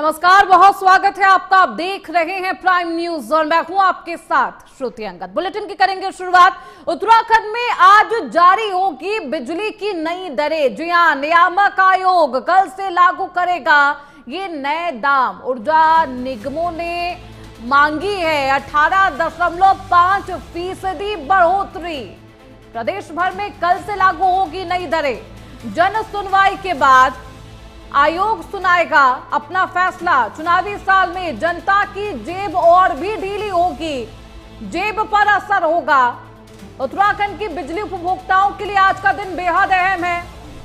नमस्कार, बहुत स्वागत है आपका। आप देख रहे हैं प्राइम न्यूज और मैं हूं आपके साथ श्रुति अंगद। बुलेटिन की करेंगे शुरुआत। उत्तराखंड में आज जारी होगी बिजली की नई दरें। जी हां, नियामक आयोग कल से लागू करेगा ये नए दाम। ऊर्जा निगमों ने मांगी है 18.5% बढ़ोतरी। प्रदेश भर में कल से लागू होगी नई दरें। जन सुनवाई के बाद आयोग सुनाएगा अपना फैसला। चुनावी साल में जनता की जेब और भी ढीली होगी, जेब पर असर होगा। उत्तराखंड की बिजली उपभोक्ताओं के लिए आज का दिन बेहद अहम है,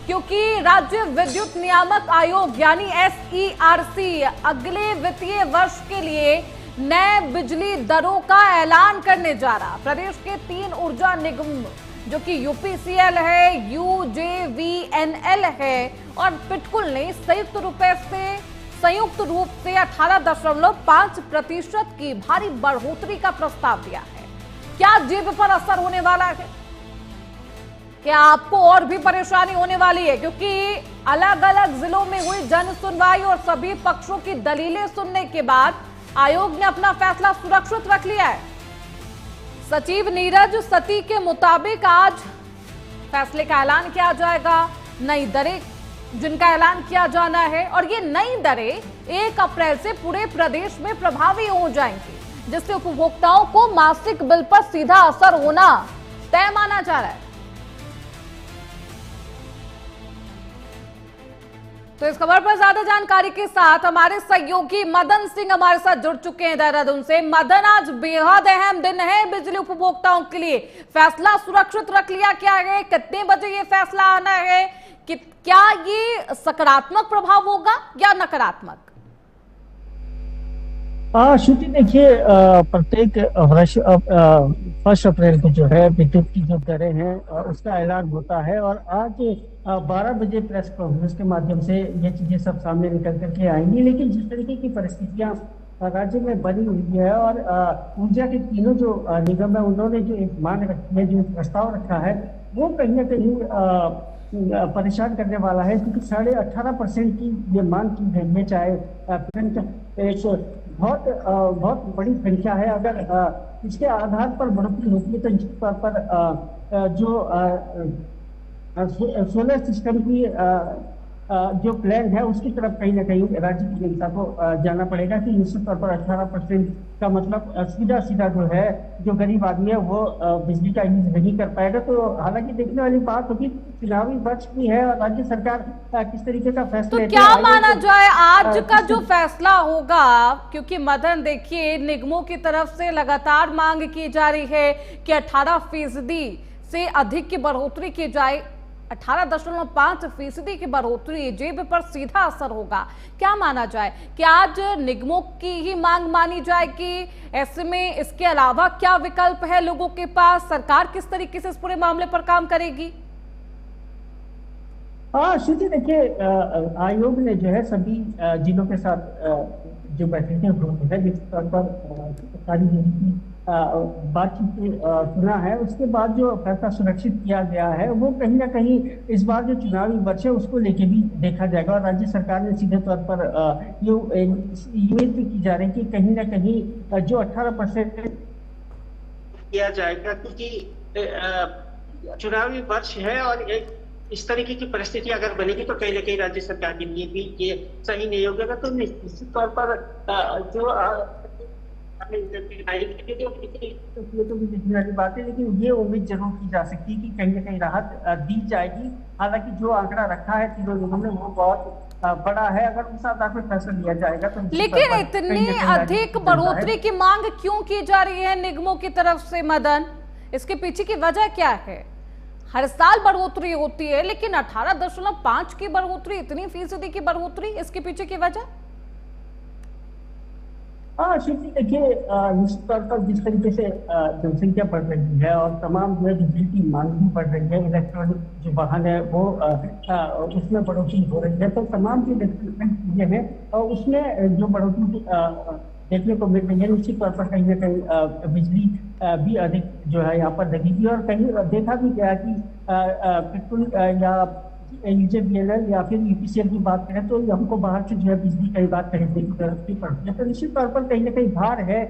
क्योंकि राज्य विद्युत नियामक आयोग यानी SERC अगले वित्तीय वर्ष के लिए नए बिजली दरों का ऐलान करने जा रहा। प्रदेश के 3 ऊर्जा निगम जो कि UPCL है, UJVNL है और पिटकुल ने संयुक्त रूप से 18.5% की भारी बढ़ोतरी का प्रस्ताव दिया है। क्या जेब पर असर होने वाला है? क्या आपको और भी परेशानी होने वाली है? क्योंकि अलग अलग जिलों में हुई जन सुनवाई और सभी पक्षों की दलीलें सुनने के बाद आयोग ने अपना फैसला सुरक्षित रख लिया है। सचिव नीरज सती के मुताबिक आज फैसले का ऐलान किया जाएगा। नई दरें जिनका ऐलान किया जाना है और ये नई दरें 1 अप्रैल से पूरे प्रदेश में प्रभावी हो जाएंगी, जिससे उपभोक्ताओं को मासिक बिल पर सीधा असर होना तय माना जा रहा है। तो इस खबर पर ज्यादा जानकारी के साथ हमारे सहयोगी मदन सिंह हमारे साथ जुड़ चुके हैं देहरादून से। मदन, आज बेहद अहम दिन है बिजली उपभोक्ताओं के लिए। फैसला सुरक्षित रख लिया क्या है? कितने बजे ये फैसला आना है? कि क्या ये सकारात्मक प्रभाव होगा या नकारात्मक? श्रुति, देखिए, प्रत्येक वर्ष 1 अप्रैल को जो है विद्युत की जो दरें हैं उसका ऐलान होता है और आज 12 बजे प्रेस कॉन्फ्रेंस के माध्यम से ये चीजें सब सामने निकल करके आएंगी। लेकिन जिस तरीके की परिस्थितियां राज्य में बनी हुई है और ऊर्जा के तीनों जो निगम है उन्होंने जो एक मांग रखी है, जो प्रस्ताव रखा है, वो कहीं ना कहीं परेशान करने वाला है, क्योंकि 18.5% की ये मांग की गई है। चाहे एक बहुत बड़ी संख्या है। अगर इसके आधार पर बढ़ोतरी होती है तो निश्चित तौर पर जो सोलर सिस्टम की जो प्लान है उसकी तरफ कहीं ना कहीं राज्य की जनता को जाना पड़ेगा कि निश्चित तौर पर 18% का मतलब सीधा जो है जो गरीब आदमी है वो बिजली का यूज नहीं कर पाएगा। तो हालांकि देखने वाली बात होगी, चुनावी वर्ष भी है और राज्य सरकार किस तरीके का फैसला तो क्या माना जाए आज का जो फैसला होगा? क्योंकि मदन, देखिए, निगमों की तरफ से लगातार मांग की जा रही है कि 18% से अधिक की बढ़ोतरी की जाए। 18.5% की बढ़ोतरी, जेब पर सीधा असर होगा। क्या माना जाए कि आज निगमों की ही मांग मानी जाएगी? ऐसे में इसके अलावा क्या विकल्प है लोगों के पास? सरकार किस तरीके से इस पूरे मामले पर काम करेगी? श्रुति, देखिए, आयोग ने जो है सभी जिलों के साथ जो बैठकें हुई है, जिस तौर पर सारी की बातचीत सुना है, उसके बाद जो फैसला सुरक्षित किया गया है वो कहीं ना कहीं इस बार जो चुनावी वर्ष है उसको लेके भी देखा जाएगा। और राज्य सरकार ने सीधे तौर पर ये उम्मीद भी की जा रही है कि कहीं ना कहीं जो 18% किया जाएगा, क्योंकि चुनावी वर्ष है और एक इस तरीके की परिस्थिति अगर बनेगी तो कहीं ना कहीं राज्य सरकार के लिए भी ये सही नहीं होगा। तो निश्चित तौर पर जो देखने वाली बात है, लेकिन ये उम्मीद जरूर की जा सकती है कि कहीं ना कहीं राहत दी जाएगी। हालांकि जो आंकड़ा रखा है तीनों निगम ने वो बहुत बड़ा है। अगर उस आधार पर फैसला लिया जाएगा तो लेकिन इतनी अधिक बढ़ोतरी की मांग क्यों की जा रही है निगमों की तरफ से मदन? इसके पीछे की वजह क्या है? हर साल बढ़ोतरी होती है, लेकिन 18.5 की बढ़ोतरी, इतनी फीसदी की बढ़ोतरी, इसके पीछे की वजह? देखिए, निश्चित तौर पर जिस तरीके से जनसंख्या बढ़ रही है और तमाम जो है बिजली की मांग भी बढ़ रही है, इलेक्ट्रॉनिक जो वाहन है वो उसमें बढ़ोतरी हो रही है, तो तमाम जो डेवलपमेंट चीजें हैं उसमें जो बढ़ोतरी देखने को मिल रही है, निश्चित तौर पर कहीं ना कहीं बिजली भी अधिक जो है यहाँ पर लगेगी। और कहीं देखा भी गया कि पेट्रोल या यूजेबीएलएल या फिर यूपीसीएल की बात करें तो हमको बाहर से जो है बिजली कई बार खरीदने की जरूरत भी पड़ती है। तो निश्चित तौर पर कहीं ना कहीं भार है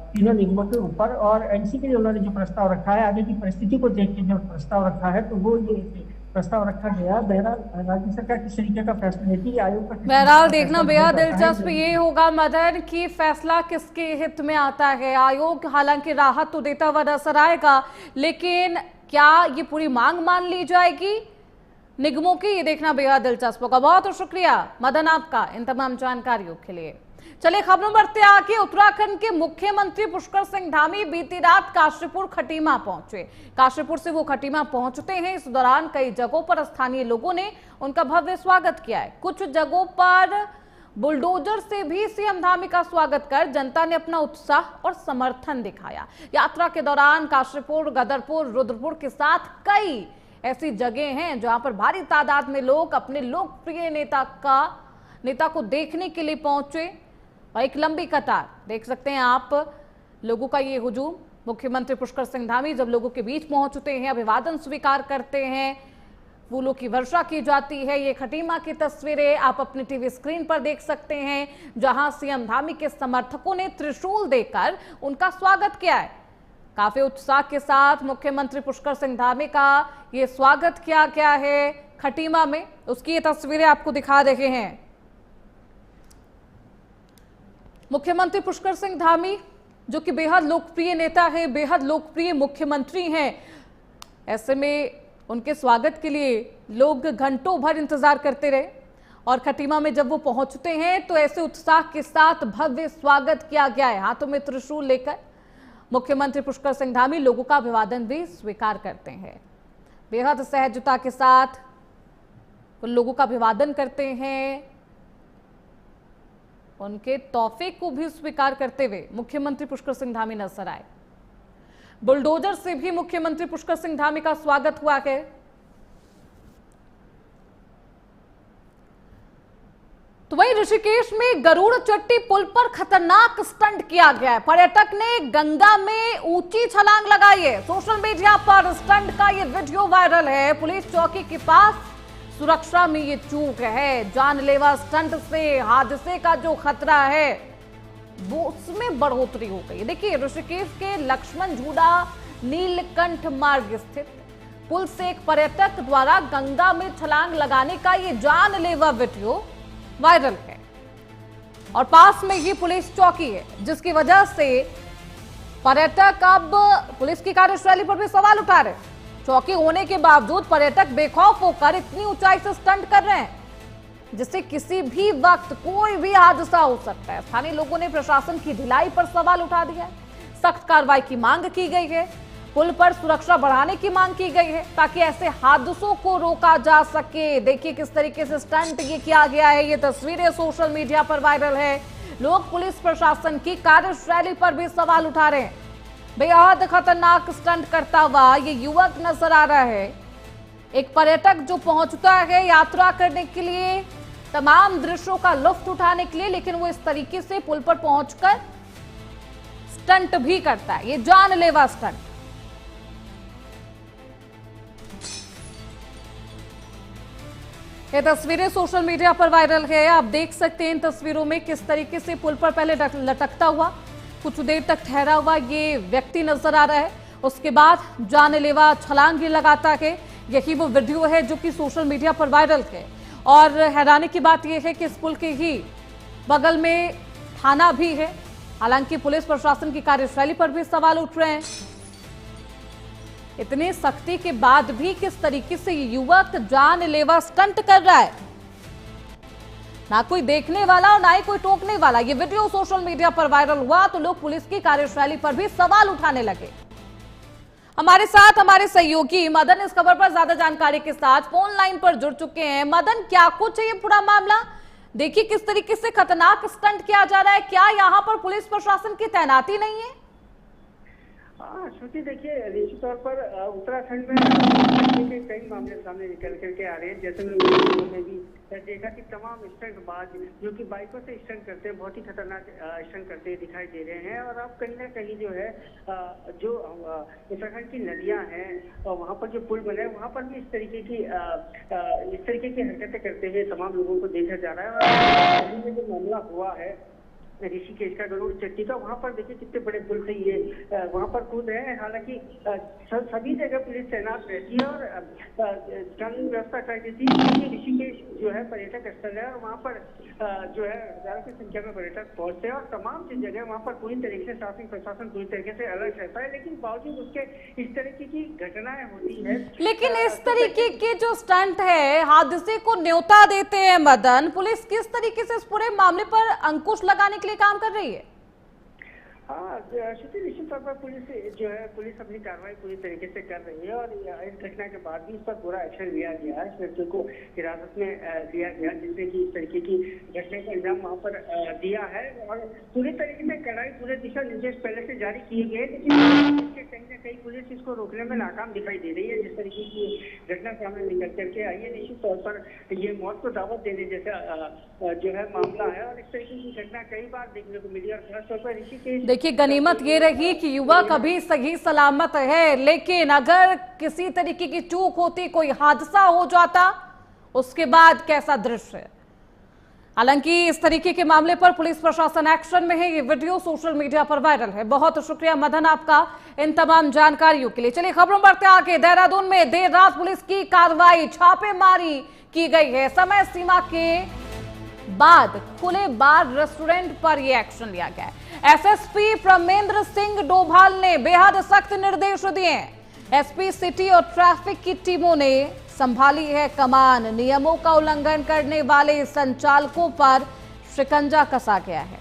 तीनों निगमों के ऊपर, और इसी के लिए उन्होंने जो प्रस्ताव रखा है, आगे की परिस्थिति को देख के जो प्रस्ताव रखा है, तो वो ये प्रस्ताव रखा गया। बहरहाल राज्य सरकार किस तरीके का फैसला लेती है, आयोग का बहरहाल देखना बेहद दिलचस्प ये होगा मदन कि फैसला किसके हित में आता है। आयोग हालांकि राहत तो देता हुआ नजर आएगा, लेकिन क्या ये पूरी मांग मान ली जाएगी निगमों की, ये देखना बेहद दिलचस्प होगा। बहुत शुक्रिया मदन आपका इन तमाम जानकारियों के लिए। चलिए खबरों बढ़ते आगे। उत्तराखंड के मुख्यमंत्री पुष्कर सिंह धामी बीती रात काशीपुर खटीमा पहुंचे। काशीपुर से वो खटीमा पहुंचते हैं, इस दौरान कई जगहों पर स्थानीय लोगों ने उनका भव्य स्वागत किया है। कुछ जगहों पर बुलडोजर से भी सीएम धामी का स्वागत कर जनता ने अपना उत्साह और समर्थन दिखाया। यात्रा के दौरान काशीपुर, गदरपुर, रुद्रपुर के साथ कई ऐसी जगह हैं जहां पर भारी तादाद में लोग अपने लोकप्रिय नेता को देखने के लिए पहुंचे और एक लंबी कतार देख सकते हैं आप लोगों का ये हुजूम। मुख्यमंत्री पुष्कर सिंह धामी जब लोगों के बीच पहुंचते हैं, अभिवादन स्वीकार करते हैं, फूलों की वर्षा की जाती है। ये खटीमा की तस्वीरें आप अपने टीवी स्क्रीन पर देख सकते हैं, जहां सीएम धामी के समर्थकों ने त्रिशूल देकर उनका स्वागत किया है। काफी उत्साह के साथ मुख्यमंत्री पुष्कर सिंह धामी का ये स्वागत किया गया है खटीमा में, उसकी ये तस्वीरें आपको दिखा रहे हैं। मुख्यमंत्री पुष्कर सिंह धामी जो कि बेहद लोकप्रिय नेता है, बेहद लोकप्रिय मुख्यमंत्री हैं, ऐसे में उनके स्वागत के लिए लोग घंटों भर इंतजार करते रहे और खटीमा में जब वो पहुंचते हैं तो ऐसे उत्साह के साथ भव्य स्वागत किया गया है। हाथों में त्रिशूल लेकर मुख्यमंत्री पुष्कर सिंह धामी लोगों का अभिवादन भी स्वीकार करते हैं। बेहद सहजता के साथ उन लोगों का अभिवादन करते हैं, उनके तोहफे को भी स्वीकार करते हुए मुख्यमंत्री पुष्कर सिंह धामी नजर आए। बुलडोजर से भी मुख्यमंत्री पुष्कर सिंह धामी का स्वागत हुआ है। तो वहीं ऋषिकेश में गरुड़ चट्टी पुल पर खतरनाक स्टंट किया गया है। पर्यटक ने गंगा में ऊंची छलांग लगाई है। सोशल मीडिया पर स्टंट का ये वीडियो वायरल है। पुलिस चौकी के पास सुरक्षा में ये चूक है। जानलेवा स्टंट से हादसे का जो खतरा है वो उसमें बढ़ोतरी हो गई। देखिए ऋषिकेश के लक्ष्मण झूला नीलकंठ मार्ग स्थित पुल से एक पर्यटक द्वारा गंगा में छलांग लगाने का ये जानलेवा वीडियो वायरल है और पास में ही पुलिस चौकी है, जिसकी वजह से पर्यटक अब पुलिस की कार्यशैली पर भी सवाल उठा रहे। चौकी होने के बावजूद पर्यटक बेखौफ होकर इतनी ऊंचाई से स्टंट कर रहे हैं जिससे किसी भी वक्त कोई भी हादसा हो सकता है। स्थानीय लोगों ने प्रशासन की ढिलाई पर सवाल उठा दिया है। सख्त कार्रवाई की मांग की गई है। पुल पर सुरक्षा बढ़ाने की मांग की गई है ताकि ऐसे हादसों को रोका जा सके। देखिए किस तरीके से स्टंट ये किया गया है। ये तस्वीरें सोशल मीडिया पर वायरल है। लोग पुलिस प्रशासन की कार्यशैली पर भी सवाल उठा रहे हैं। बेहद खतरनाक स्टंट करता हुआ ये युवक नजर आ रहा है। एक पर्यटक जो पहुंचता है यात्रा करने के लिए, तमाम दृश्यों का लुत्फ उठाने के लिए, लेकिन वो इस तरीके से पुल पर पहुंचकर स्टंट भी करता है। ये जानलेवा स्टंट। ये तस्वीरें सोशल मीडिया पर वायरल है। आप देख सकते हैं इन तस्वीरों में किस तरीके से पुल पर पहले लटकता हुआ, कुछ देर तक ठहरा हुआ ये व्यक्ति नजर आ रहा है। उसके बाद जानलेवा छलांग भी लगाता है। यही वो वीडियो है जो कि सोशल मीडिया पर वायरल है। और हैरानी की बात यह है कि इस पुल के ही बगल में थाना भी है। हालांकि पुलिस प्रशासन की कार्यशैली पर भी सवाल उठ रहे हैं। इतनी सख्ती के बाद भी किस तरीके से ये युवक जानलेवा स्टंट कर रहा है, ना कोई देखने वाला और ना ही कोई टोकने वाला। ये वीडियो सोशल मीडिया पर वायरल हुआ तो लोग पुलिस की कार्यशैली पर भी सवाल उठाने लगे। हमारे साथ हमारे सहयोगी मदन इस खबर पर ज्यादा जानकारी के साथ फोन लाइन पर जुड़ चुके हैं। मदन, क्या कुछ है ये पूरा मामला? देखिए किस तरीके से खतरनाक स्टंट किया जा रहा है। क्या यहाँ पर पुलिस प्रशासन की तैनाती नहीं है? हाँ श्रुति, देखिए निश्चित तौर पर उत्तराखंड में के कई मामले सामने निकल करके आ रहे हैं। जैसे में भी देखा कि तमाम स्टंटबाज जो कि बाइकों से स्टंट करते हैं, बहुत ही खतरनाक स्टंट करते दिखाई दे रहे हैं। और अब कहीं ना कहीं जो है जो उत्तराखंड की नदियां हैं और वहाँ पर जो पुल बने हैं वहाँ पर भी इस तरीके की हरकतें करते हुए तमाम लोगों को देखा जा रहा है। और में जो मामला हुआ है ऋषिकेश का, गरुड़ चट्टी का, वहाँ पर देखिए कितने बड़े पुल से ये वहाँ पर कूद रहे हैं। हालांकि सभी जगह पुलिस तैनात रहती है और कानून व्यवस्था कर देती है। ऋषिकेश जो है पर्यटक स्थल है और वहाँ पर जो है हजारों की संख्या में पर्यटक पहुंचते हैं और तमाम जगह वहाँ पर पूरी तरीके से शासन प्रशासन पूरी तरीके से अलर्ट रहता है। लेकिन बावजूद उसके इस तरीके की घटनाएं होती है। लेकिन इस तरीके के जो स्टंट है, हादसे को न्योता देते हैं मदन, पुलिस किस तरीके से इस पूरे मामले पर अंकुश लगाने के लिए काम कर रही है? हाँ श्रुति, निश्चित तौर पर पुलिस अपनी कार्रवाई पूरी तरीके से कर रही है और इस घटना के बाद भी इस पर पूरा एक्शन लिया गया है। इस व्यक्ति को हिरासत में लिया गया जिसने की इस तरीके की घटना का अंजाम वहाँ पर दिया है। और पूरी तरीके से कड़ाई पूरे दिशा निर्देश पहले से जारी किए गए, लेकिन कहीं ना कहीं पुलिस इसको रोकने में नाकाम दिखाई दे रही है। जिस तरीके की घटना सामने निकल करके आई है, निश्चित तौर पर ये मौत को दावत देने जैसा जो है मामला है और इस तरीके की घटना कई बार देखने को मिली। और खासतौर पर ऋषिकेश, देखिए गनीमत ये रही कि युवक अभी सही सलामत है, लेकिन अगर किसी तरीके की चूक होती, कोई हादसा हो जाता, उसके बाद कैसा दृश्य। हालांकि इस तरीके के मामले पर पुलिस प्रशासन एक्शन में है। ये वीडियो सोशल मीडिया पर वायरल है। बहुत शुक्रिया मदन आपका इन तमाम जानकारियों के लिए। चलिए खबरों बढ़ते आगे। देहरादून में देर रात पुलिस की कार्रवाई, छापेमारी की गई है। समय सीमा के बाद खुले बार रेस्टोरेंट पर यह एक्शन लिया गया है। एसएसपी प्रमेंद्र सिंह डोभाल ने बेहद सख्त निर्देश दिए हैं। एसपी सिटी और ट्रैफिक की टीमों ने संभाली है कमान। नियमों का उल्लंघन करने वाले संचालकों पर शिकंजा कसा गया है।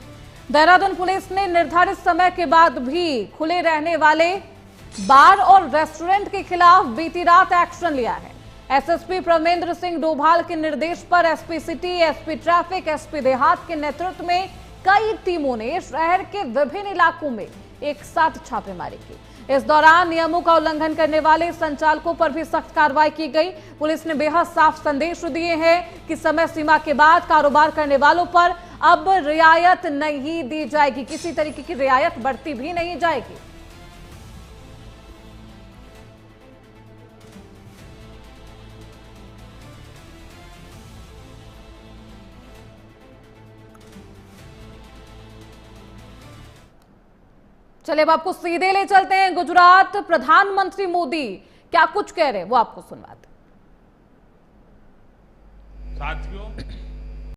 देहरादून पुलिस ने निर्धारित समय के बाद भी खुले रहने वाले बार और रेस्टोरेंट के खिलाफ बीती रात एक्शन लिया है। एसएसपी प्रमेंद्र सिंह डोभाल के निर्देश पर SP city, SP traffic, SP देहात के नेतृत्व में कई टीमों ने शहर के विभिन्न इलाकों में एक साथ छापेमारी की। इस दौरान नियमों का उल्लंघन करने वाले संचालकों पर भी सख्त कार्रवाई की गई। पुलिस ने बेहद साफ संदेश दिए हैं कि समय सीमा के बाद कारोबार करने वालों पर अब रियायत नहीं दी जाएगी, किसी तरीके की रियायत बढ़ती भी नहीं जाएगी। चलिए अब आपको सीधे ले चलते हैं गुजरात। प्रधानमंत्री मोदी क्या कुछ कह रहे हैं वो आपको सुनवाते हैं। साथियों,